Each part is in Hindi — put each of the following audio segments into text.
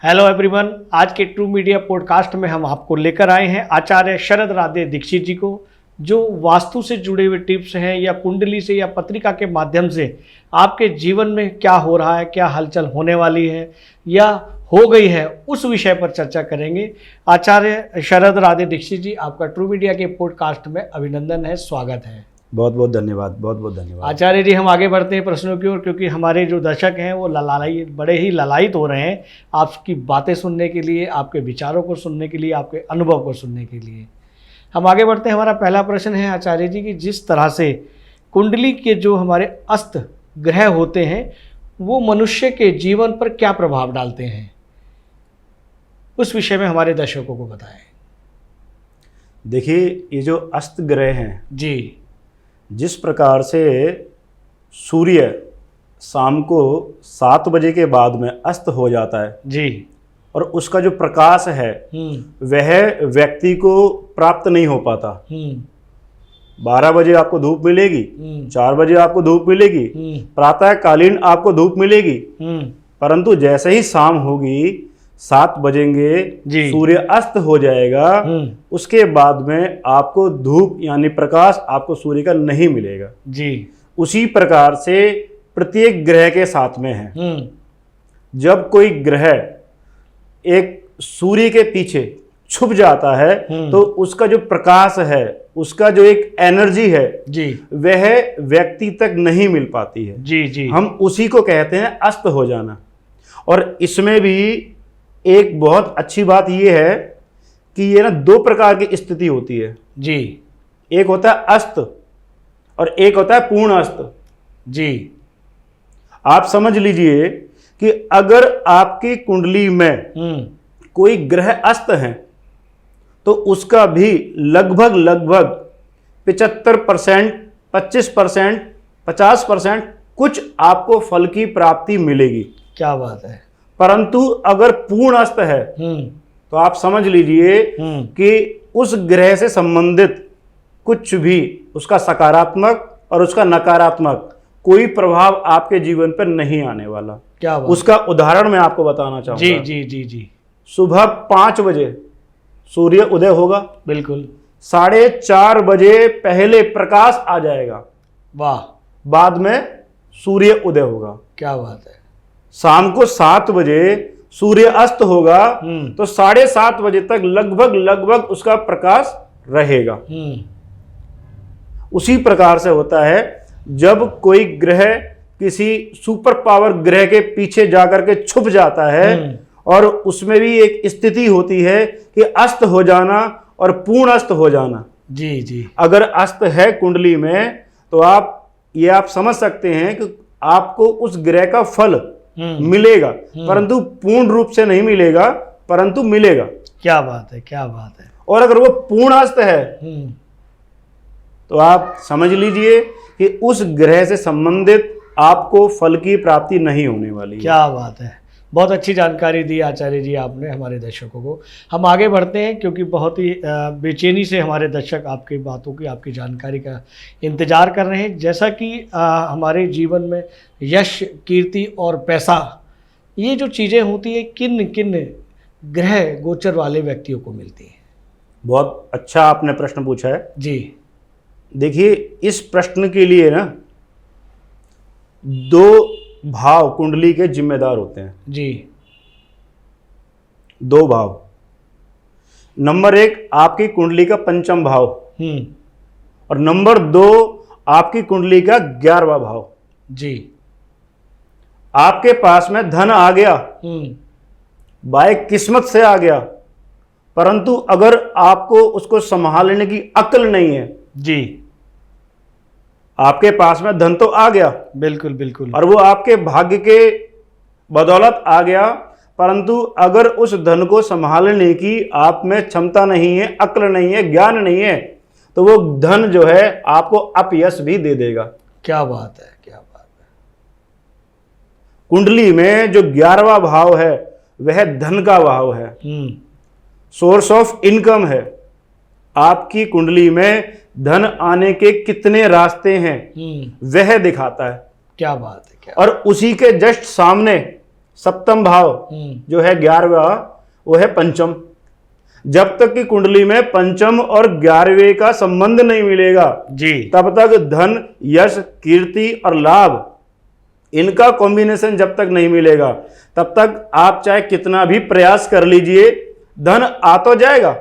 हेलो एवरीवन, आज के ट्रू मीडिया पॉडकास्ट में हम आपको लेकर आए हैं आचार्य शरद राधे दीक्षित जी को, जो वास्तु से जुड़े हुए टिप्स हैं या कुंडली से या पत्रिका के माध्यम से आपके जीवन में क्या हो रहा है, क्या हलचल होने वाली है या हो गई है, उस विषय पर चर्चा करेंगे। आचार्य शरद राधे दीक्षित जी, आपका ट्रू मीडिया के पॉडकास्ट में अभिनंदन है, स्वागत है। बहुत बहुत धन्यवाद, बहुत बहुत धन्यवाद। आचार्य जी, हम आगे बढ़ते हैं प्रश्नों की ओर, क्योंकि हमारे जो दर्शक हैं वो बड़े ही ललायित हो रहे हैं आपकी बातें सुनने के लिए, आपके विचारों को सुनने के लिए, आपके अनुभव को सुनने के लिए। हम आगे बढ़ते हैं। हमारा पहला प्रश्न है आचार्य जी कि जिस तरह से कुंडली के जो हमारे अस्त ग्रह होते हैं वो मनुष्य के जीवन पर क्या प्रभाव डालते हैं, उस विषय में हमारे दर्शकों को बताएं। देखिए, ये जो अस्त ग्रह हैं जी, जिस प्रकार से सूर्य शाम को 7 बजे के बाद में अस्त हो जाता है जी, और उसका जो प्रकाश है वह व्यक्ति को प्राप्त नहीं हो पाता। 12 बजे आपको धूप मिलेगी, 4 बजे आपको धूप मिलेगी, प्रातःकालीन आपको धूप मिलेगी, परंतु जैसे ही शाम होगी 7 बजेंगे, सूर्य अस्त हो जाएगा, उसके बाद में आपको धूप यानी प्रकाश आपको सूर्य का नहीं मिलेगा जी। उसी प्रकार से प्रत्येक ग्रह के साथ में है। जब कोई ग्रह एक सूर्य के पीछे छुप जाता है तो उसका जो प्रकाश है, उसका जो एक एनर्जी है जी, वह व्यक्ति तक नहीं मिल पाती है। जी जी। हम उसी को कहते हैं अस्त हो जाना। और इसमें भी एक बहुत अच्छी बात यह है कि ये ना 2 प्रकार की स्थिति होती है जी। एक होता है अस्त और एक होता है पूर्ण अस्त जी। आप समझ लीजिए कि अगर आपकी कुंडली में कोई ग्रह अस्त है तो उसका भी लगभग 75%, 25%, 50% कुछ आपको फल की प्राप्ति मिलेगी। क्या बात है। परंतु अगर पूर्ण अस्त है तो आप समझ लीजिए कि उस ग्रह से संबंधित कुछ भी, उसका सकारात्मक और उसका नकारात्मक कोई प्रभाव आपके जीवन पर नहीं आने वाला। क्या बात। उसका उदाहरण मैं आपको बताना चाहूंगा। जी जी जी जी। सुबह 5 बजे सूर्य उदय होगा, बिल्कुल। 4:30 बजे पहले प्रकाश आ जाएगा, वाह। बाद में सूर्य उदय होगा। क्या बात है। शाम को 7 बजे सूर्य अस्त होगा तो 7:30 बजे तक लगभग उसका प्रकाश रहेगा। उसी प्रकार से होता है जब कोई ग्रह किसी सुपर पावर ग्रह के पीछे जाकर के छुप जाता है और उसमें भी एक स्थिति होती है कि अस्त हो जाना और पूर्ण अस्त हो जाना। जी जी। अगर अस्त है कुंडली में तो आप समझ सकते हैं कि आपको उस ग्रह का फल मिलेगा, परंतु पूर्ण रूप से नहीं मिलेगा, परंतु मिलेगा। क्या बात है, क्या बात है। और अगर वो पूर्ण अस्त है तो आप समझ लीजिए कि उस ग्रह से संबंधित आपको फल की प्राप्ति नहीं होने वाली। क्या बात है। बहुत अच्छी जानकारी दी आचार्य जी आपने हमारे दर्शकों को। हम आगे बढ़ते हैं क्योंकि बहुत ही बेचैनी से हमारे दर्शक आपकी बातों की, आपकी जानकारी का इंतज़ार कर रहे हैं। जैसा कि हमारे जीवन में यश, कीर्ति और पैसा, ये जो चीज़ें होती है, किन किन ग्रह गोचर वाले व्यक्तियों को मिलती हैं? बहुत अच्छा आपने प्रश्न पूछा है जी। देखिए, इस प्रश्न के लिए ना 2 भाव कुंडली के जिम्मेदार होते हैं जी। 2 भाव। नंबर 1 आपकी कुंडली का पंचम भाव और नंबर 2 आपकी कुंडली का 11वां भाव। जी। आपके पास में धन आ गया, बाय किस्मत से आ गया, परंतु अगर आपको उसको संभालने की अक्ल नहीं है जी, आपके पास में धन तो आ गया, बिल्कुल बिल्कुल, और वो आपके भाग्य के बदौलत आ गया, परंतु अगर उस धन को संभालने की आप में क्षमता नहीं है, अक्ल नहीं है, ज्ञान नहीं है, तो वो धन जो है आपको अपयश भी दे देगा। क्या बात है, क्या बात है। कुंडली में जो 11वां भाव है वह धन का भाव है, सोर्स ऑफ इनकम है। आपकी कुंडली में धन आने के कितने रास्ते हैं वह दिखाता है। क्या बात है, क्या। और उसी के जस्ट सामने सप्तम भाव जो है 11वां, वो है पंचम। जब तक कि कुंडली में पंचम और 11वें का संबंध नहीं मिलेगा जी, तब तक धन, यश, कीर्ति और लाभ, इनका कॉम्बिनेशन जब तक नहीं मिलेगा तब तक आप चाहे कितना भी प्रयास कर लीजिए, धन आ तो जाएगा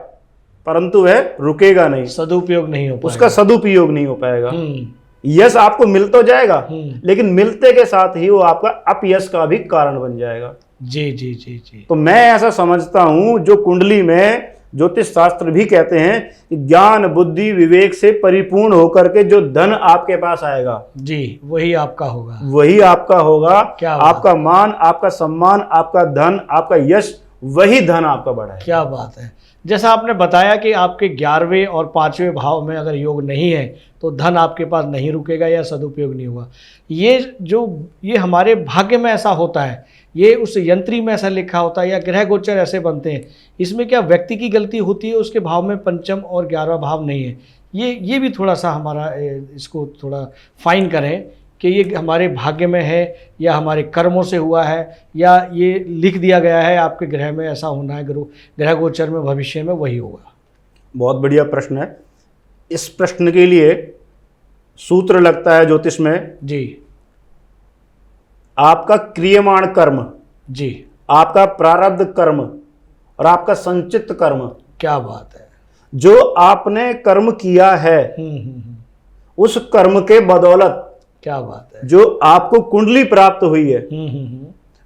परंतु वह रुकेगा नहीं, सदुपयोग नहीं हो पाएगा, उसका सदुपयोग नहीं हो पाएगा। हम्म, यश आपको मिल तो जाएगा लेकिन मिलते के साथ ही वो आपका अपयश का भी कारण बन जाएगा। जी जी जी जी, तो मैं ऐसा समझता हूं, जो कुंडली में ज्योतिष शास्त्र भी कहते हैं कि ज्ञान, बुद्धि, विवेक से परिपूर्ण होकर के जो धन आपके पास आएगा जी, वही आपका होगा, वही आपका होगा। क्या होगा? आपका मान, आपका सम्मान, आपका धन, आपका यश, वही धन आपका बढ़ा है। क्या बात है। जैसा आपने बताया कि आपके 11वें और 5वें भाव में अगर योग नहीं है तो धन आपके पास नहीं रुकेगा या सदुपयोग नहीं होगा। ये हमारे भाग्य में ऐसा होता है, ये उस यंत्री में ऐसा लिखा होता है या ग्रह गोचर ऐसे बनते हैं। इसमें क्या व्यक्ति की गलती होती है, उसके भाव में पंचम और 11वां भाव नहीं है। ये भी थोड़ा सा हमारा इसको थोड़ा फाइन करें कि ये हमारे भाग्य में है या हमारे कर्मों से हुआ है या ये लिख दिया गया है आपके ग्रह में ऐसा होना है, ग्रह गोचर में भविष्य में वही होगा। बहुत बढ़िया प्रश्न है। इस प्रश्न के लिए सूत्र लगता है ज्योतिष में, जी आपका क्रियमाण कर्म, जी, आपका प्रारब्ध कर्म और आपका संचित कर्म। क्या बात है। जो आपने कर्म किया है उस कर्म के बदौलत क्या बात है। जो आपको कुंडली प्राप्त हुई है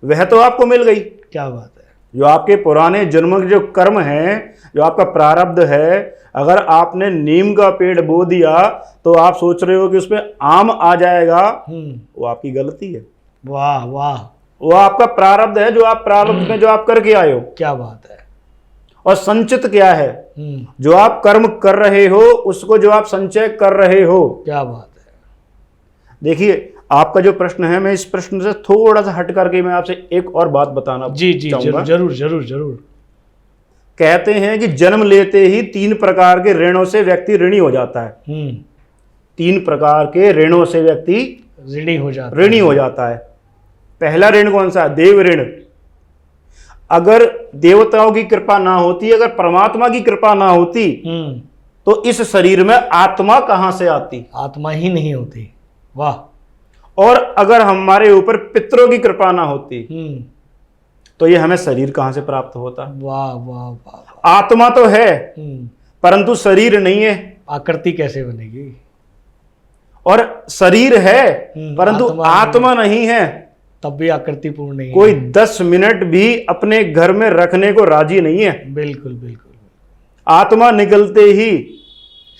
वह तो आपको मिल गई। क्या बात है। जो आपके पुराने जन्म के जो कर्म हैं, जो आपका प्रारब्ध है, अगर आपने नीम का पेड़ बो दिया तो आप सोच रहे हो कि उसमें आम आ जाएगा, वो आपकी गलती है। वाह वाह, वो आपका प्रारब्ध है, जो आप प्रारब्ध में जो आप करके आए हो। क्या बात है। और संचित क्या है, जो आप कर्म कर रहे हो उसको जो आप संचय कर रहे हो। क्या बात है। देखिए आपका जो प्रश्न है, मैं इस प्रश्न से थोड़ा सा हट करके मैं आपसे एक और बात बताना जी जी, चाहूंगा। जरूर जरूर जरूर। कहते हैं कि जन्म लेते ही 3 प्रकार के ऋणों से व्यक्ति ऋणी हो जाता है। 3 प्रकार के ऋणों से व्यक्ति ऋणी हो जाता है। पहला ऋण कौन सा है? देव ऋण। अगर देवताओं की कृपा ना होती, अगर परमात्मा की कृपा ना होती तो इस शरीर में आत्मा कहां से आती? आत्मा ही नहीं होती। वाह। और अगर हमारे ऊपर पितरों की कृपा ना होती तो ये हमें शरीर कहां से प्राप्त होता? वाह वाह वाह। आत्मा तो है परंतु शरीर नहीं है। आकृति कैसे बनेगी? और शरीर है परंतु आत्मा नहीं है, तब भी आकृति पूर्ण नहीं है। कोई 10 मिनट भी अपने घर में रखने को राजी नहीं है। बिल्कुल बिल्कुल। आत्मा निकलते ही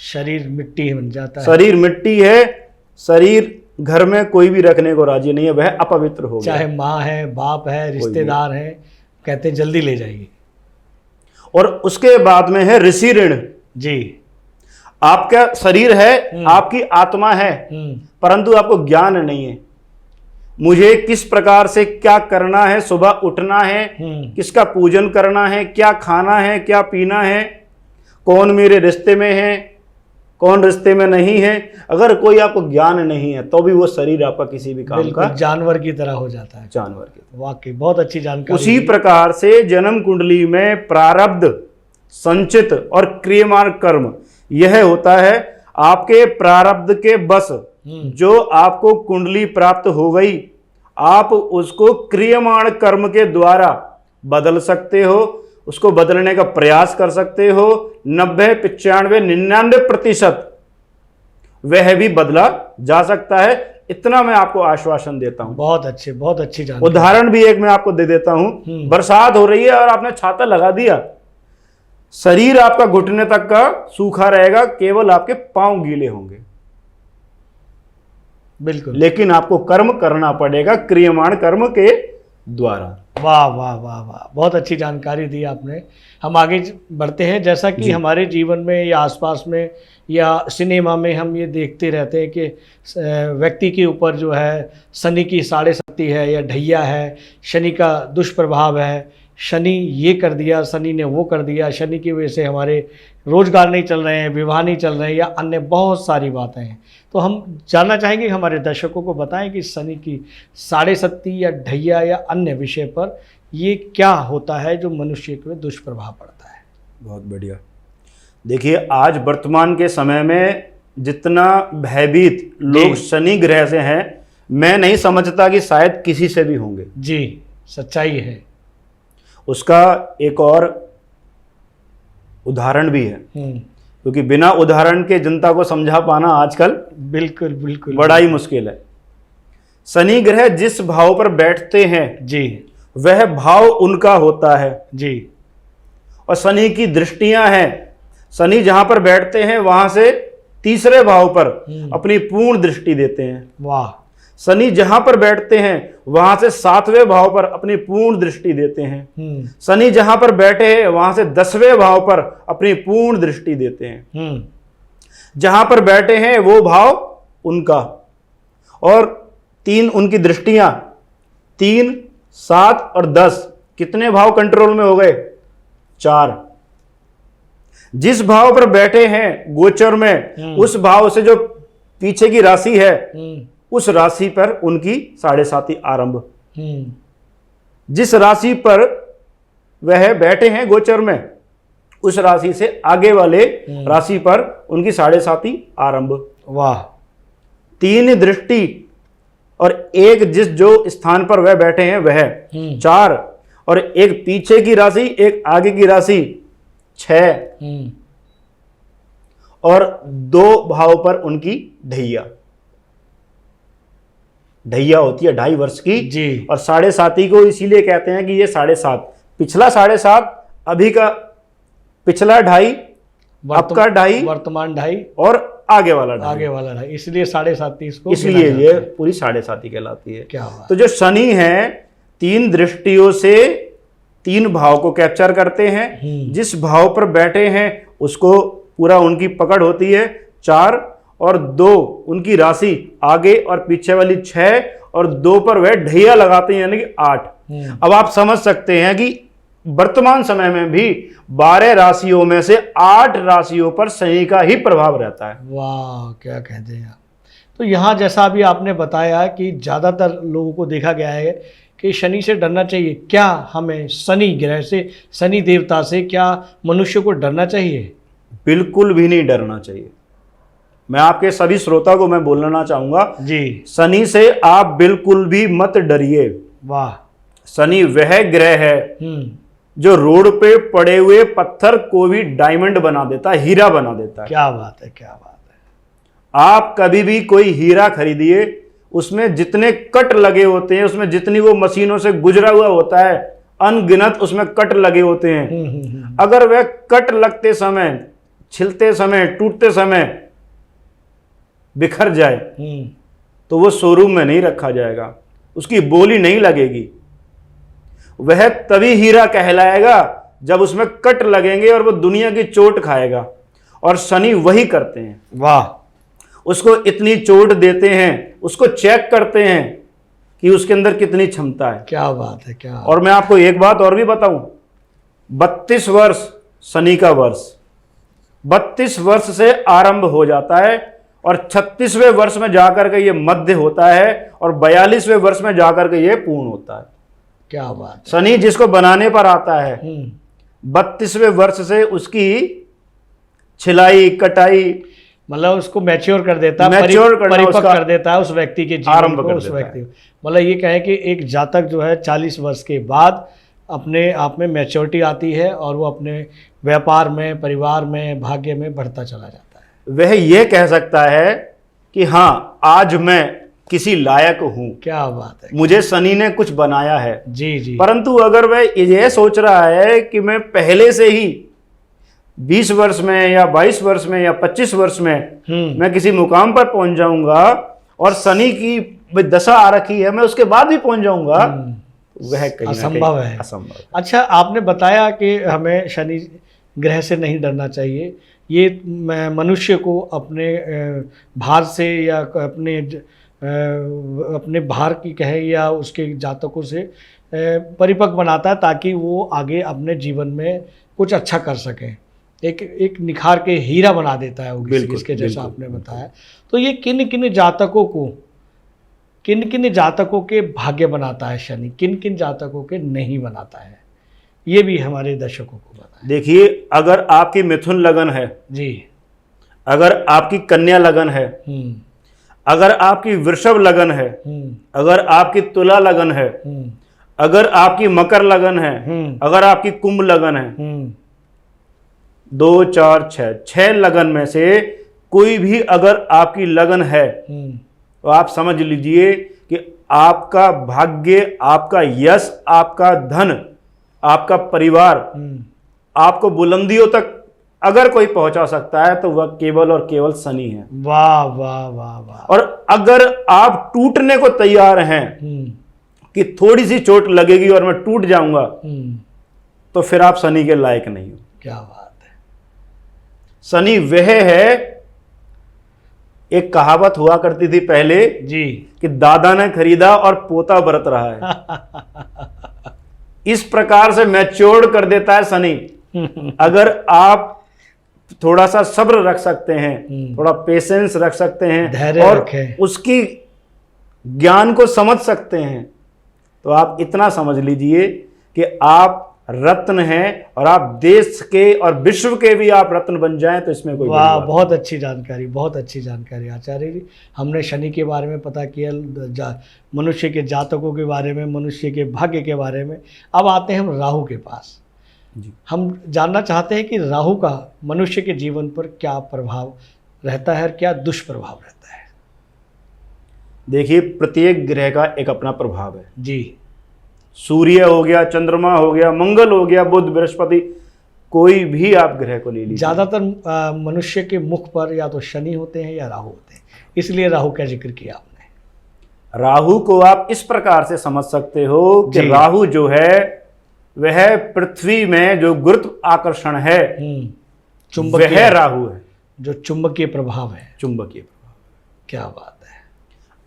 शरीर मिट्टी बन जाता है। शरीर मिट्टी है, शरीर घर में कोई भी रखने को राजी नहीं है, वह अपवित्र हो गया। चाहे माँ है, बाप है, रिश्तेदार है, कहते जल्दी ले जाएगी। और उसके बाद में है ऋषि ऋण। जी। आपका शरीर है, आपकी आत्मा है परंतु आपको ज्ञान नहीं है। मुझे किस प्रकार से क्या करना है, सुबह उठना है, किसका पूजन करना है, क्या खाना है, क्या पीना है, कौन मेरे रिश्ते में है, कौन रिश्ते में नहीं है। अगर कोई आपको ज्ञान नहीं है तो भी वो शरीर आपका किसी भी काम का जानवर की तरह हो जाता है। जानवर की तरह। वाकई बहुत अच्छी जानकारी। उसी प्रकार से जन्म कुंडली में प्रारब्ध, संचित और क्रियमाण कर्म यह होता है। आपके प्रारब्ध के बस जो आपको कुंडली प्राप्त हो गई, आप उसको क्रियमाण कर्म के द्वारा बदल सकते हो, उसको बदलने का प्रयास कर सकते हो। 90, 95, 99% वह भी बदला जा सकता है। इतना मैं आपको आश्वासन देता हूं। बहुत अच्छी जानकारी। उदाहरण भी एक मैं आपको दे देता हूं। बरसात हो रही है और आपने छाता लगा दिया, शरीर आपका घुटने तक का सूखा रहेगा, केवल आपके पांव गीले होंगे। बिल्कुल। लेकिन आपको कर्म करना पड़ेगा क्रियमाण कर्म के द्वारा। वाह वाह वाह वाह, बहुत अच्छी जानकारी दी आपने। हम आगे बढ़ते हैं। जैसा कि हमारे जीवन में या आसपास में या सिनेमा में हम ये देखते रहते हैं कि व्यक्ति के ऊपर जो है शनि की साढ़े शक्ति है या ढैया है, शनि का दुष्प्रभाव है, शनि ये कर दिया, शनि ने वो कर दिया, शनि की वजह से हमारे रोजगार नहीं चल रहे हैं, विवाह नहीं चल रहे हैं, या अन्य बहुत सारी बातें हैं। तो हम जानना चाहेंगे, हमारे दर्शकों को बताएं कि शनि की साढ़े सत्ती या ढैया या अन्य विषय पर ये क्या होता है जो मनुष्य के दुष्प्रभाव पड़ता है। बहुत बढ़िया। देखिए, आज वर्तमान के समय में जितना भयभीत लोग शनि ग्रह से हैं, मैं नहीं समझता कि शायद किसी से भी होंगे। जी, सच्चाई है। उसका एक और उदाहरण भी है, क्योंकि बिना उदाहरण के जनता को समझा पाना आजकल बिल्कुल बिल्कुल बड़ा ही मुश्किल है। शनि ग्रह जिस भाव पर बैठते हैं जी, वह भाव उनका होता है जी। और शनि की दृष्टियां हैं। शनि जहां पर बैठते हैं वहां से तीसरे भाव पर अपनी पूर्ण दृष्टि देते हैं। वाह। शनि जहां पर बैठते हैं वहां से 7वें भाव पर अपनी पूर्ण दृष्टि देते हैं। शनि जहां पर बैठे हैं वहां से 10वें भाव पर अपनी पूर्ण दृष्टि देते हैं। जहां पर बैठे हैं वो भाव उनका, और 3 उनकी दृष्टियां, 3, 7 और 10, कितने भाव कंट्रोल में हो गए? 4। जिस भाव पर बैठे हैं गोचर में, उस भाव से जो पीछे की राशि है उस राशि पर उनकी 7.5 आरंभ। जिस राशि पर वह बैठे हैं गोचर में, उस राशि से आगे वाले राशि पर उनकी 7.5 आरंभ। वाह। 3 दृष्टि, और एक जिस जो स्थान पर वह बैठे हैं वह 4, और एक पीछे की राशि, एक आगे की राशि 6, और 2 भाव पर उनकी ढैया। ढैया होती है 2.5 वर्ष की जी। और 7.5 को इसीलिए कहते हैं कि ये 7.5, पिछला 7.5, अभी का पिछला 2.5, अब का 2.5, वर्तमान 2.5 और आगे वाला 2.5, आगे वाला 2.5, इसलिए 7.5 इसको, इसलिए ये पूरी 7.5 कहलाती है। क्या बात। तो जो शनि है 3 दृष्टियों से 3 भाव को कैप्चर करते हैं। जिस भाव पर बैठे हैं उसको पूरा उनकी पकड़ होती है। 4 और 2 उनकी राशि, आगे और पीछे वाली 6, और 2 पर वह ढैया लगाते हैं, यानी कि 8। अब आप समझ सकते हैं कि वर्तमान समय में भी 12 राशियों में से 8 राशियों पर शनि का ही प्रभाव रहता है। वाह, क्या कहते हैं। तो यहाँ जैसा अभी आपने बताया कि ज़्यादातर लोगों को देखा गया है कि शनि से डरना चाहिए। क्या हमें शनि ग्रह से, शनि देवता से, क्या मनुष्य को डरना चाहिए? बिल्कुल भी नहीं डरना चाहिए। मैं आपके सभी श्रोता को मैं बोलना चाहूंगा जी, शनि से आप बिल्कुल भी मत डरिए। वाह। शनि वह ग्रह है जो रोड पे पड़े हुए पत्थर को भी डायमंड बना देता है, हीरा बना देता है। क्या बात है, क्या बात है। आप कभी भी कोई हीरा खरीदिए, उसमें जितने कट लगे होते हैं, उसमें जितनी वो मशीनों से गुजरा हुआ होता है, अनगिनत उसमें कट लगे होते हैं। अगर वह कट लगते समय, छिलते समय, टूटते समय बिखर जाए तो वो शोरूम में नहीं रखा जाएगा, उसकी बोली नहीं लगेगी। वह तभी हीरा कहलाएगा जब उसमें कट लगेंगे और वो दुनिया की चोट खाएगा, और शनि वही करते हैं। वाह। उसको इतनी चोट देते हैं, उसको चेक करते हैं कि उसके अंदर कितनी क्षमता है। क्या बात है, क्या। और मैं आपको एक बात और भी बताऊं, 32 वर्ष शनि का वर्ष 32 वर्ष से आरंभ हो जाता है, और 36वें वर्ष में जाकर के ये मध्य होता है, और 42वें वर्ष में जाकर के ये पूर्ण होता है। क्या बात है। शनि जिसको बनाने पर आता है 32वें वर्ष से उसकी छिलाई कटाई, मतलब उसको मैच्योर कर देता है, परिपक्व कर देता है उस व्यक्ति के जीवन को, उस व्यक्ति को। मतलब ये कहें कि एक जातक जो है 40 वर्ष के बाद अपने आप में मैच्योरिटी आती है, और वो अपने व्यापार में, परिवार में, भाग्य में बढ़ता चला जाता है। वह ये कह सकता है कि हाँ, आज मैं किसी लायक हूं। क्या बात है। मुझे शनि ने कुछ बनाया है। जी जी। परंतु अगर वह ये सोच रहा है कि मैं पहले से ही 20 वर्ष में या 22 वर्ष में या 25 वर्ष में मैं किसी मुकाम पर पहुंच जाऊंगा, और शनि की दशा आ रखी है, मैं उसके बाद भी पहुंच जाऊंगा, वह कहीं असंभव है। असंभव। अच्छा, आपने बताया कि हमें शनि ग्रह से नहीं डरना चाहिए। ये मनुष्य को अपने भार से या अपने भार की कहे या उसके जातकों से परिपक्व बनाता है, ताकि वो आगे अपने जीवन में कुछ अच्छा कर सकें। एक निखार के हीरा बना देता है वो इसके जैसा आपने बताया। तो ये किन किन जातकों के भाग्य बनाता है शनि, किन किन जातकों के नहीं बनाता है, ये भी हमारे दर्शकों को बताएं। देखिए, अगर आपकी मिथुन लगन है जी, अगर आपकी कन्या लगन है, अगर आपकी वृषभ लगन है, अगर आपकी तुला लगन है, अगर आपकी मकर लगन है, अगर आपकी कुंभ लगन है, 2 4 6 लगन में से कोई भी अगर आपकी लगन है, तो आप समझ लीजिए कि आपका भाग्य, आपका यश, आपका धन, आपका परिवार आपको बुलंदियों तक अगर कोई पहुंचा सकता है तो वह केवल और केवल शनि है। वाह वाह वाह वाह। और अगर आप टूटने को तैयार हैं कि थोड़ी सी चोट लगेगी और मैं टूट जाऊंगा, तो फिर आप शनि के लायक नहीं हो। क्या बात है। शनि वह है, एक कहावत हुआ करती थी पहले जी, कि दादा ने खरीदा और पोता बरत रहा है। इस प्रकार से मैच्योर कर देता है शनि। अगर आप थोड़ा सा सब्र रख सकते हैं, थोड़ा पेशेंस रख सकते हैं, धैर्य और रखें, उसकी ज्ञान को समझ सकते हैं, तो आप इतना समझ लीजिए कि आप रत्न हैं, और आप देश के और विश्व के भी आप रत्न बन जाएं तो इसमें कोई वाह, बहुत अच्छी जानकारी, बहुत अच्छी जानकारी आचार्य जी। हमने शनि के बारे में पता किया, मनुष्य के जातकों के बारे में, मनुष्य के भाग्य के बारे में। अब आते हैं हम राहु के पास। जी। हम जानना चाहते हैं कि राहु का मनुष्य के जीवन पर क्या प्रभाव रहता है और क्या दुष्प्रभाव रहता है। देखिए, प्रत्येक ग्रह का एक अपना प्रभाव है जी। सूर्य हो गया, चंद्रमा हो गया, मंगल हो गया, बुध, बृहस्पति, कोई भी आप ग्रह को ले लीजिए, ज़्यादातर मनुष्य के मुख पर या तो शनि होते हैं या राहु होते हैं, इसलिए राहु का जिक्र किया आपने। राहु को आप इस प्रकार से समझ सकते हो कि राहु जो है वह पृथ्वी में जो गुरुत्व आकर्षण है, वह राहु है, जो चुंबकीय प्रभाव है। चुंबकीय प्रभाव। क्या बात है।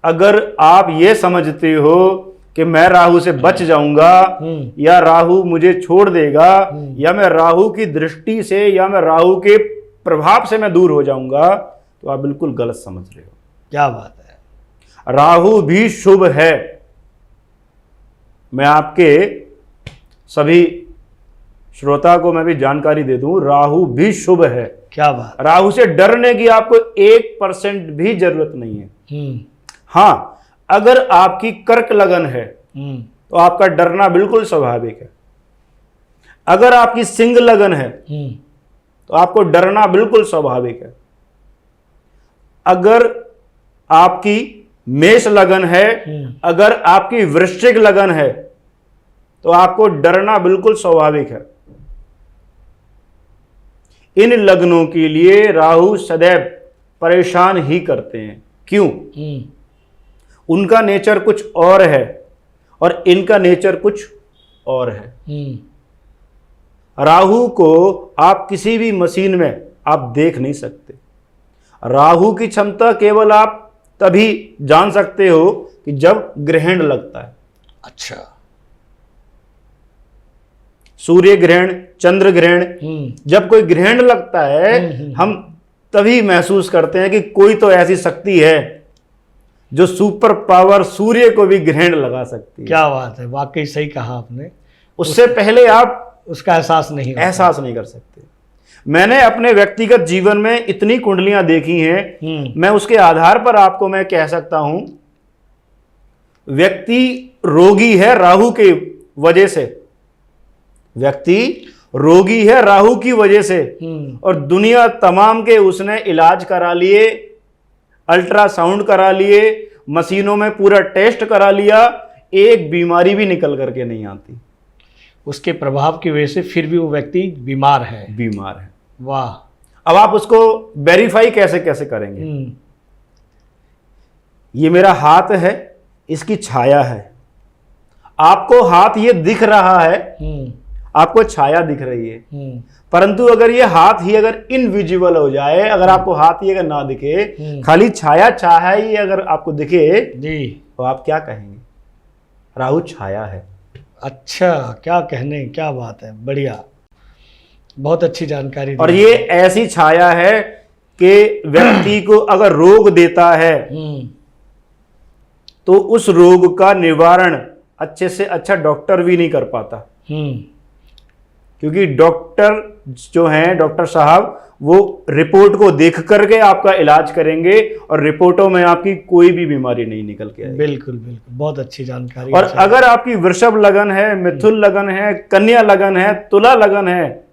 अगर आप ये समझते हो कि मैं राहु से बच जाऊंगा, या राहु मुझे छोड़ देगा, या मैं राहु की दृष्टि से या मैं राहु के प्रभाव से मैं दूर हो जाऊंगा, तो आप बिल्कुल गलत समझ रहे हो। क्या बात है। राहु भी शुभ है। मैं आपके सभी श्रोता को मैं भी जानकारी दे दूं, राहु भी शुभ है। क्या बात। राहु से डरने की आपको 1% भी जरूरत नहीं है। हाँ, अगर आपकी कर्क लगन है तो आपका डरना बिल्कुल स्वाभाविक है। अगर आपकी सिंह लगन है तो आपको डरना बिल्कुल स्वाभाविक है। अगर आपकी मेष लगन है, अगर आपकी वृश्चिक लगन है, तो आपको डरना बिल्कुल स्वाभाविक है। इन लग्नों के लिए राहु सदैव परेशान ही करते हैं। क्यों? उनका नेचर कुछ और है और इनका नेचर कुछ और है। राहु को आप किसी भी मशीन में आप देख नहीं सकते। राहु की क्षमता केवल आप तभी जान सकते हो कि जब ग्रहण लगता है। अच्छा। सूर्य ग्रहण, चंद्र ग्रहण, जब कोई ग्रहण लगता है हम तभी महसूस करते हैं कि कोई तो ऐसी शक्ति है जो सुपर पावर सूर्य को भी ग्रहण लगा सकती है। क्या बात है, वाकई सही कहा आपने। उससे पहले आप उसका एहसास नहीं कर सकते। मैंने अपने व्यक्तिगत जीवन में इतनी कुंडलियां देखी हैं, मैं उसके आधार पर आपको मैं कह सकता हूं, व्यक्ति रोगी है राहु के वजह से, व्यक्ति रोगी है राहु की वजह से, और दुनिया तमाम के उसने इलाज करा लिए, अल्ट्रासाउंड करा लिए, मशीनों में पूरा टेस्ट करा लिया, एक बीमारी भी निकल करके नहीं आती। उसके प्रभाव की वजह से फिर भी वो व्यक्ति बीमार है। वाह। अब आप उसको वेरीफाई कैसे कैसे करेंगे? ये मेरा हाथ है, इसकी छाया है। आपको हाथ ये दिख रहा है, आपको छाया दिख रही है, परंतु अगर ये हाथ ही अगर इनविजिबल हो जाए, अगर आपको हाथ ही अगर ना दिखे, खाली छाया छाया ही अगर आपको दिखे जी, तो आप क्या कहेंगे? राहु छाया है। अच्छा, क्या कहने, क्या बात है, बढ़िया, बहुत अच्छी जानकारी और दी। ये ऐसी छाया है कि व्यक्ति को अगर रोग देता है तो उस रोग का निवारण अच्छे से अच्छा डॉक्टर भी नहीं कर पाता, क्योंकि डॉक्टर जो हैं, डॉक्टर साहब, वो रिपोर्ट को देख करके आपका इलाज करेंगे और रिपोर्टों में आपकी कोई भी बीमारी नहीं निकल के आएगी। बिल्कुल बिल्कुल, बहुत अच्छी जानकारी। और अगर आपकी वृषभ लगन है, मिथुन लगन है, कन्या लगन है, तुला लगन है,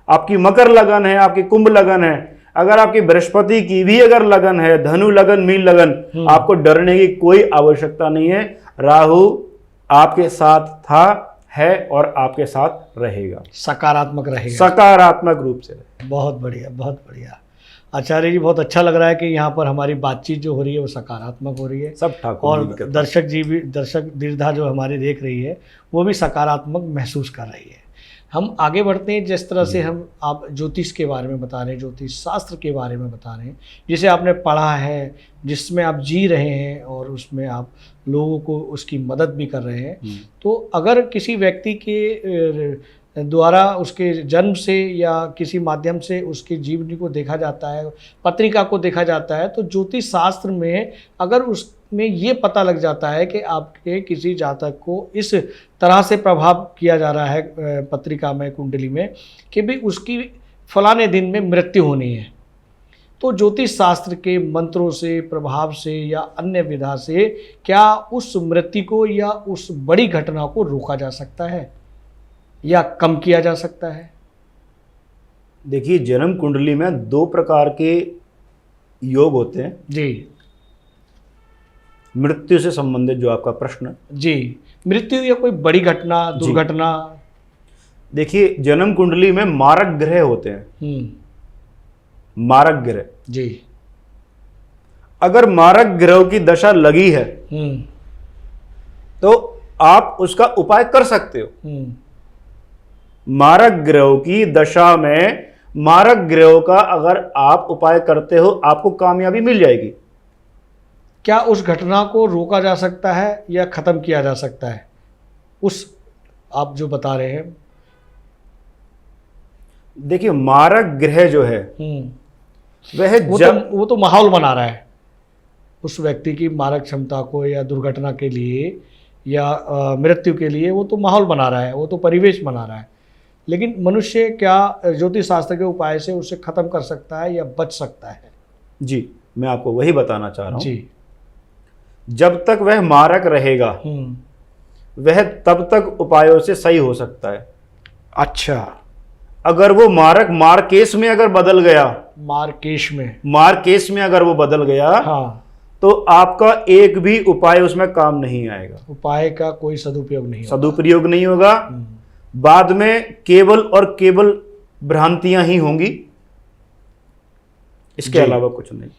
आपकी मकर लगन है, आपकी कुंभ लगन है, अगर आपकी बृहस्पति की भी अगर लगन है, धनु लगन, मीन लगन, आपको डरने की कोई आवश्यकता नहीं है। राहु आपके साथ था, है और आपके साथ रहेगा, सकारात्मक रहेगा, सकारात्मक रूप से। बहुत बढ़िया, बहुत बढ़िया आचार्य जी, बहुत अच्छा लग रहा है कि यहाँ पर हमारी बातचीत जो हो रही है वो सकारात्मक हो रही है, सब ठाकुर और जी की कृपा। दर्शक जी भी, दर्शक दीर्घा जो हमारी देख रही है वो भी सकारात्मक महसूस कर रही है। हम आगे बढ़ते हैं, जिस तरह से हम आप ज्योतिष के बारे में बता रहे हैं, ज्योतिष शास्त्र के बारे में बता रहे हैं, जिसे आपने पढ़ा है, जिसमें आप जी रहे हैं और उसमें आप लोगों को उसकी मदद भी कर रहे हैं। तो अगर किसी व्यक्ति के द्वारा उसके जन्म से या किसी माध्यम से उसकी जीवनी को देखा जाता है, पत्रिका को देखा जाता है, तो ज्योतिष शास्त्र में अगर उसमें ये पता लग जाता है कि आपके किसी जातक को इस तरह से प्रभाव किया जा रहा है पत्रिका में, कुंडली में, कि भी उसकी फलाने दिन में मृत्यु होनी है, तो ज्योतिष शास्त्र के मंत्रों से, प्रभाव से या अन्य विधा से क्या उस मृत्यु को या उस बड़ी घटना को रोका जा सकता है या कम किया जा सकता है? देखिए, जन्म कुंडली में दो प्रकार के योग होते हैं जी मृत्यु से संबंधित, जो आपका प्रश्न। जी, मृत्यु या कोई बड़ी घटना, दुर्घटना। देखिए, जन्म कुंडली में मारक ग्रह होते हैं, मारक ग्रह जी। अगर मारक ग्रह की दशा लगी है तो आप उसका उपाय कर सकते हो। मारक ग्रह की दशा में मारक ग्रह का अगर आप उपाय करते हो, आपको कामयाबी मिल जाएगी। क्या उस घटना को रोका जा सकता है या खत्म किया जा सकता है, उस आप जो बता रहे हैं? देखिए, मारक ग्रह जो है वह वो तो माहौल बना रहा है उस व्यक्ति की मारक क्षमता को, या दुर्घटना के लिए या मृत्यु के लिए, वो तो माहौल बना रहा है, वो तो परिवेश बना रहा है। लेकिन मनुष्य क्या ज्योतिष शास्त्र के उपाय से उसे खत्म कर सकता है या बच सकता है? जी, मैं आपको वही बताना चाह रहा हूं। जी, जब तक वह मारक रहेगा वह तब तक उपायों से सही हो सकता है। अच्छा, अगर वो मारक मारकेश में अगर बदल गया, मारकेश में अगर वो बदल गया, हाँ, तो आपका एक भी उपाय उसमें काम नहीं आएगा, उपाय का कोई सदुपयोग नहीं होगा। सदुपयोग नहीं होगा। बाद में केवल और केवल भ्रांतियां ही होंगी, इसके अलावा कुछ नहीं।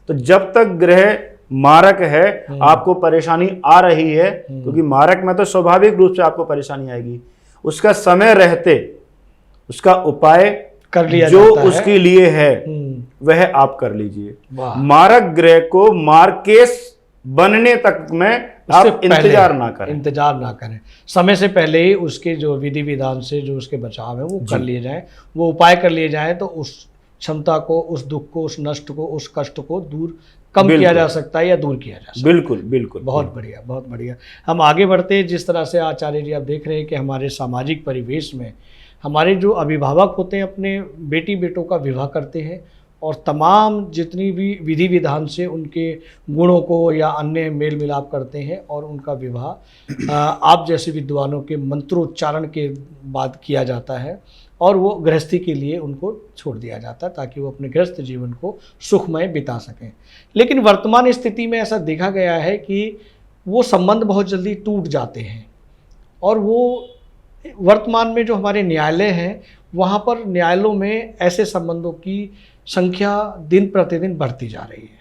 तो जब तक ग्रह मारक है, आपको परेशानी आ रही है, क्योंकि मारक में तो स्वाभाविक रूप से आपको परेशानी आएगी, उसका समय रहते उसका उपाय कर लिया जो जाता उसके है। लिए है वह आप कर लीजिए। मारक ग्रह को मारकेश बनने तक में आप इंतजार ना करें, समय से पहले ही उसके जो विधि विधान से जो उसके बचाव है वो कर लिए जाए, वो उपाय कर लिए जाए, तो उस क्षमता को, उस दुख को, उस नष्ट को, उस कष्ट को कम किया जा सकता है या दूर किया जा सकता है। बिल्कुल बिल्कुल, बहुत बढ़िया, बहुत बढ़िया। हम आगे बढ़ते हैं। जिस तरह से आचार्य जी आप देख रहे हैं कि हमारे सामाजिक परिवेश में हमारे जो अभिभावक होते हैं अपने बेटी बेटों का विवाह करते हैं, और तमाम जितनी भी विधि विधान से उनके गुणों को या अन्य मेल मिलाप करते हैं, और उनका विवाह आप जैसे विद्वानों के मंत्रोच्चारण के बाद किया जाता है, और वो गृहस्थी के लिए उनको छोड़ दिया जाता है ताकि वो अपने गृहस्थ जीवन को सुखमय बिता सकें। लेकिन वर्तमान स्थिति में ऐसा देखा गया है कि वो संबंध बहुत जल्दी टूट जाते हैं, और वो वर्तमान में जो हमारे न्यायालय हैं वहाँ पर न्यायालयों में ऐसे संबंधों की संख्या दिन प्रतिदिन बढ़ती जा रही है।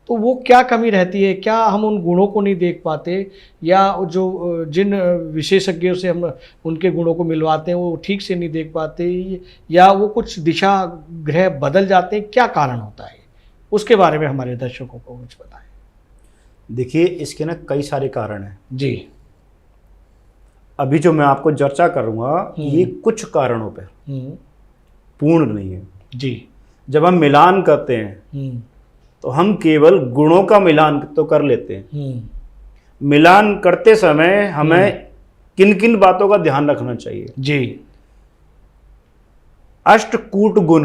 तो वो क्या कमी रहती है? क्या हम उन गुणों को नहीं देख पाते, या जो जिन विशेषज्ञों से हम उनके गुणों को मिलवाते हैं वो ठीक से नहीं देख पाते, या वो कुछ दिशा ग्रह बदल जाते हैं? क्या कारण होता है? उसके बारे में हमारे दर्शकों को कुछ बताएं। देखिए, इसके ना कई सारे कारण हैं जी। अभी जो मैं आपको चर्चा करूंगा ये कुछ कारणों पे पूर्ण नहीं है जी। जब हम मिलान करते हैं तो हम केवल गुणों का मिलान तो कर लेते हैं। मिलान करते समय हमें किन किन बातों का ध्यान रखना चाहिए जी। अष्टकूट गुण,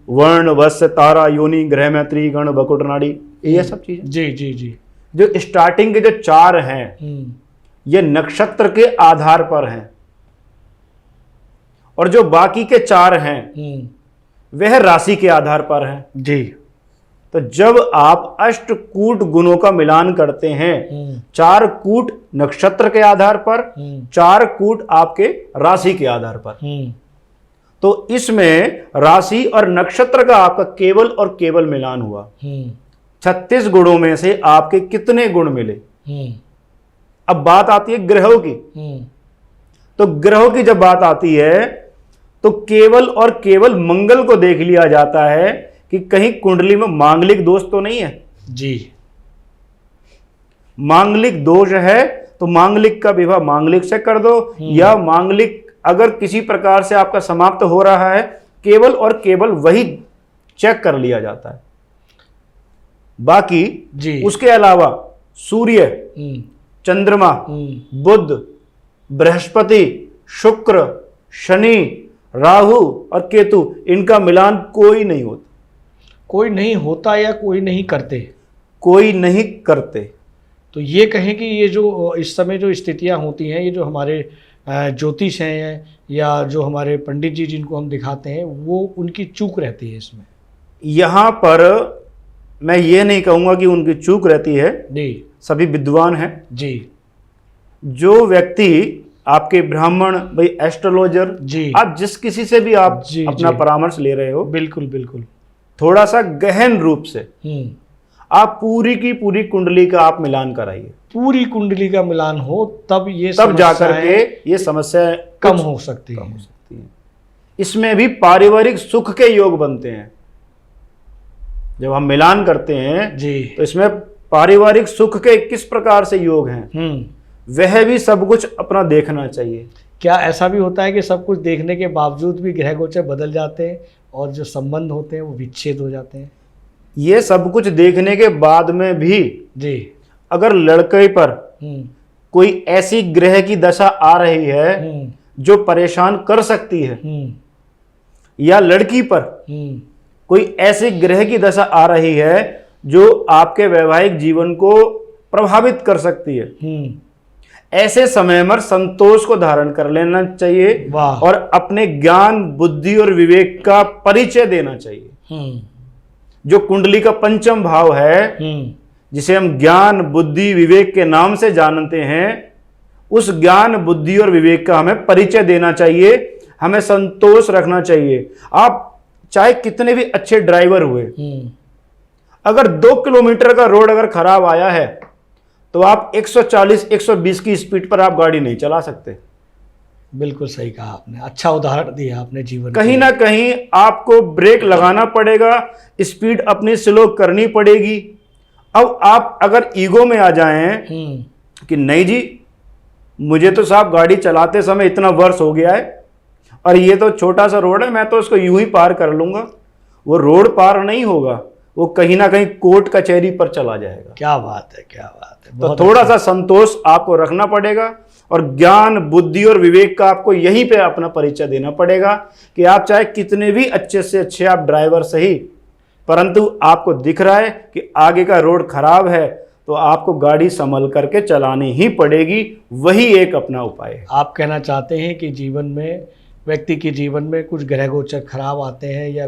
वर्ण, वस्य, तारा, योनि, ग्रह, मैत्री, गण, बकुट, नाड़ी, ये सब चीजें जी जी जी। जो स्टार्टिंग के जो 4 हैं ये नक्षत्र के आधार पर हैं और जो बाकी के 4 हैं वह राशि के आधार पर हैं जी। तो जब आप अष्टकूट गुणों का मिलान करते हैं 4 कूट नक्षत्र के आधार पर, 4 कूट आपके राशि के आधार पर, तो इसमें राशि और नक्षत्र का आपका केवल और केवल मिलान हुआ। 36 गुणों में से आपके कितने गुण मिले। अब बात आती है ग्रहों की। तो ग्रहों की जब बात आती है तो केवल और केवल मंगल को देख लिया जाता है कि कहीं कुंडली में मांगलिक दोष तो नहीं है जी। मांगलिक दोष है तो मांगलिक का विवाह मांगलिक से कर दो, या मांगलिक अगर किसी प्रकार से आपका समाप्त हो रहा है केवल और केवल वही चेक कर लिया जाता है। बाकी जी। उसके अलावा सूर्य, चंद्रमा, बुध, बृहस्पति, शुक्र, शनि, राहु और केतु, इनका मिलान कोई नहीं होता। कोई नहीं होता या कोई नहीं करते? कोई नहीं करते। तो ये कहें कि ये जो इस समय जो स्थितियां होती हैं, ये जो हमारे ज्योतिष हैं या जो हमारे पंडित जी जिनको हम दिखाते हैं, वो उनकी चूक रहती है इसमें। यहाँ पर मैं ये नहीं कहूँगा कि उनकी चूक रहती है जी। सभी विद्वान हैं जी। जो व्यक्ति आपके ब्राह्मण भाई एस्ट्रोलॉजर जी, आप जिस किसी से भी आप जी, अपना जी। परामर्श ले रहे हो, बिल्कुल बिल्कुल। थोड़ा सा गहन रूप से आप पूरी की पूरी कुंडली का आप मिलान कराइए। पूरी कुंडली का मिलान हो तब ये तब जाकर समस्याएं के ये समस्या कम हो सकती कम है। हो सकती है। इसमें भी पारिवारिक सुख के योग बनते हैं। जब हम मिलान करते हैं जी। तो इसमें पारिवारिक सुख के किस प्रकार से योग हैं वह भी सब कुछ अपना देखना चाहिए। क्या ऐसा भी होता है कि सब कुछ देखने के बावजूद भी ग्रह गोचर बदल जाते हैं और जो संबंध होते हैं वो विच्छेद हो जाते हैं? ये सब कुछ देखने के बाद में भी जी। अगर लड़के पर कोई ऐसी ग्रह की दशा आ रही है जो परेशान कर सकती है, या लड़की पर कोई ऐसी ग्रह की दशा आ रही है जो आपके वैवाहिक जीवन को प्रभावित कर सकती है, ऐसे समय में संतोष को धारण कर लेना चाहिए और अपने ज्ञान, बुद्धि और विवेक का परिचय देना चाहिए। जो कुंडली का पंचम भाव है, जिसे हम ज्ञान, बुद्धि, विवेक के नाम से जानते हैं, उस ज्ञान, बुद्धि और विवेक का हमें परिचय देना चाहिए। हमें संतोष रखना चाहिए। आप चाहे कितने भी अच्छे ड्राइवर हुए, अगर 2 किलोमीटर का रोड अगर खराब आया है तो आप 140, 120 की स्पीड पर आप गाड़ी नहीं चला सकते। बिल्कुल सही कहा आपने। अच्छा उदाहरण दिया आपने जीवन। कहीं ना कहीं आपको ब्रेक लगाना पड़ेगा, स्पीड अपनी स्लो करनी पड़ेगी। अब आप अगर ईगो में आ जाएं कि नहीं जी, मुझे तो साहब गाड़ी चलाते समय इतना वर्ष हो गया है और ये तो छोटा सा रोड है, मैं तो उसको यूं ही पार कर लूंगा, वो रोड पार नहीं होगा, वो कहीं ना कहीं कोर्ट कचहरी पर चला जाएगा। क्या बात है, क्या बात है। तो थोड़ा सा संतोष आपको रखना पड़ेगा और ज्ञान, बुद्धि और विवेक का आपको यहीं पे अपना परिचय देना पड़ेगा कि आप चाहे कितने भी अच्छे से अच्छे आप ड्राइवर सही, परंतु आपको दिख रहा है कि आगे का रोड खराब है तो आपको गाड़ी संभल करके चलानी ही पड़ेगी। वही एक अपना उपाय है। आप कहना चाहते हैं कि जीवन में, व्यक्ति के जीवन में कुछ ग्रह गोचर खराब आते हैं या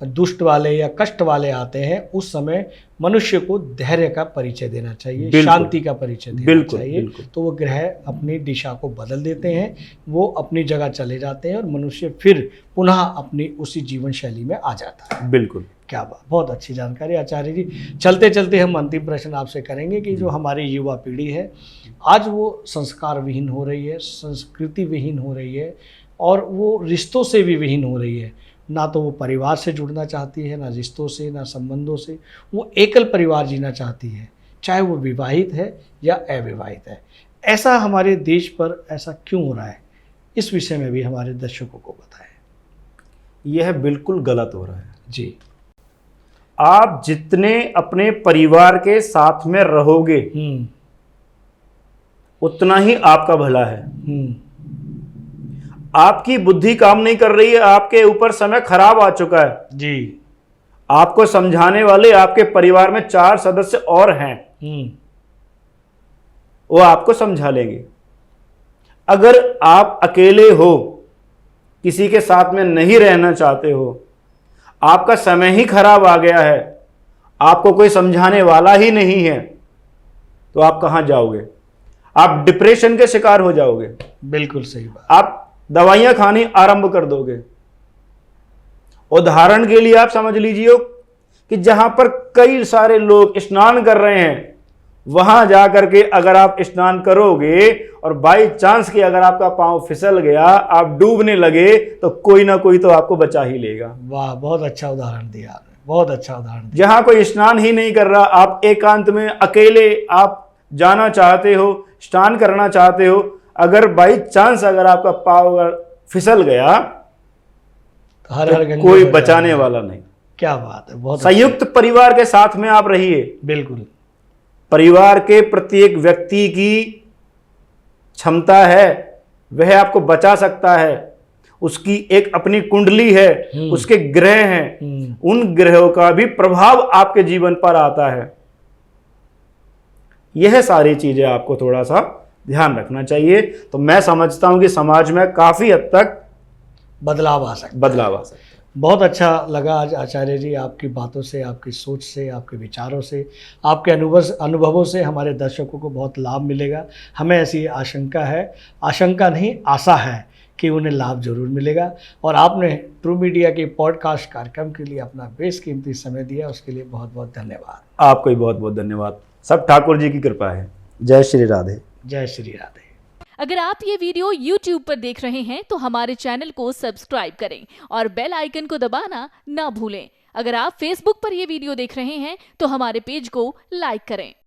दुष्ट वाले या कष्ट वाले आते हैं, उस समय मनुष्य को धैर्य का परिचय देना चाहिए, शांति का परिचय देना चाहिए। तो वो ग्रह अपनी दिशा को बदल देते हैं, वो अपनी जगह चले जाते हैं और मनुष्य फिर पुनः अपनी उसी जीवन शैली में आ जाता है। बिल्कुल। क्या बात, बहुत अच्छी जानकारी आचार्य जी। चलते चलते हम अंतिम प्रश्न आपसे करेंगे कि जो हमारी युवा पीढ़ी है आज वो संस्कार विहीन हो रही है, संस्कृति विहीन हो रही है और वो रिश्तों से भी विहीन हो रही है। ना तो वो परिवार से जुड़ना चाहती है, ना रिश्तों से, ना संबंधों से। वो एकल परिवार जीना चाहती है, चाहे वो विवाहित है या अविवाहित है। ऐसा हमारे देश पर ऐसा क्यों हो रहा है, इस विषय में भी हमारे दर्शकों को बताएं। यह बिल्कुल गलत हो रहा है जी। आप जितने अपने परिवार के साथ में रहोगे उतना ही आपका भला है। आपकी बुद्धि काम नहीं कर रही है, आपके ऊपर समय खराब आ चुका है जी। आपको समझाने वाले आपके परिवार में 4 सदस्य और हैं, वो आपको समझा लेंगे। अगर आप अकेले हो, किसी के साथ में नहीं रहना चाहते हो, आपका समय ही खराब आ गया है, आपको कोई समझाने वाला ही नहीं है, तो आप कहां जाओगे? आप डिप्रेशन के शिकार हो जाओगे। बिल्कुल सही बात। आप दवाइयां खानी आरंभ कर दोगे। उदाहरण के लिए आप समझ लीजिए कि जहां पर कई सारे लोग स्नान कर रहे हैं, वहां जाकर के अगर आप स्नान करोगे और बाई चांस कि अगर आपका पांव फिसल गया, आप डूबने लगे, तो कोई ना कोई तो आपको बचा ही लेगा। वाह, बहुत अच्छा उदाहरण दिया आपने, बहुत अच्छा उदाहरण। जहां कोई स्नान ही नहीं कर रहा, आप एकांत में अकेले आप जाना चाहते हो, स्नान करना चाहते हो, अगर बाई चांस अगर आपका पांव फिसल गया, तो कोई बचाने वाला नहीं। क्या बात है, बहुत संयुक्त परिवार के साथ में आप रहिए। बिल्कुल। परिवार के प्रत्येक व्यक्ति की क्षमता है, वह आपको बचा सकता है। उसकी एक अपनी कुंडली है, उसके ग्रह हैं, उन ग्रहों का भी प्रभाव आपके जीवन पर आता है। यह सारी चीजें आपको थोड़ा सा ध्यान रखना चाहिए। तो मैं समझता हूं कि समाज में काफी हद तक बदलाव आ सकता है। बहुत अच्छा लगा आज आचार्य जी, आपकी बातों से, आपकी सोच से, आपके विचारों से, आपके अनुभवों से हमारे दर्शकों को बहुत लाभ मिलेगा। हमें ऐसी आशंका है, आशंका नहीं आशा है कि उन्हें लाभ जरूर मिलेगा। और आपने ट्रू मीडिया के पॉडकास्ट कार्यक्रम के लिए अपना बेशकीमती समय दिया, उसके लिए बहुत बहुत धन्यवाद। आपको भी बहुत बहुत धन्यवाद। सब ठाकुर जी की कृपा है। जय श्री राधे। जय श्री राधे। अगर आप ये वीडियो YouTube पर देख रहे हैं तो हमारे चैनल को सब्सक्राइब करें और बेल आइकन को दबाना ना भूलें। अगर आप Facebook पर ये वीडियो देख रहे हैं तो हमारे पेज को लाइक करें।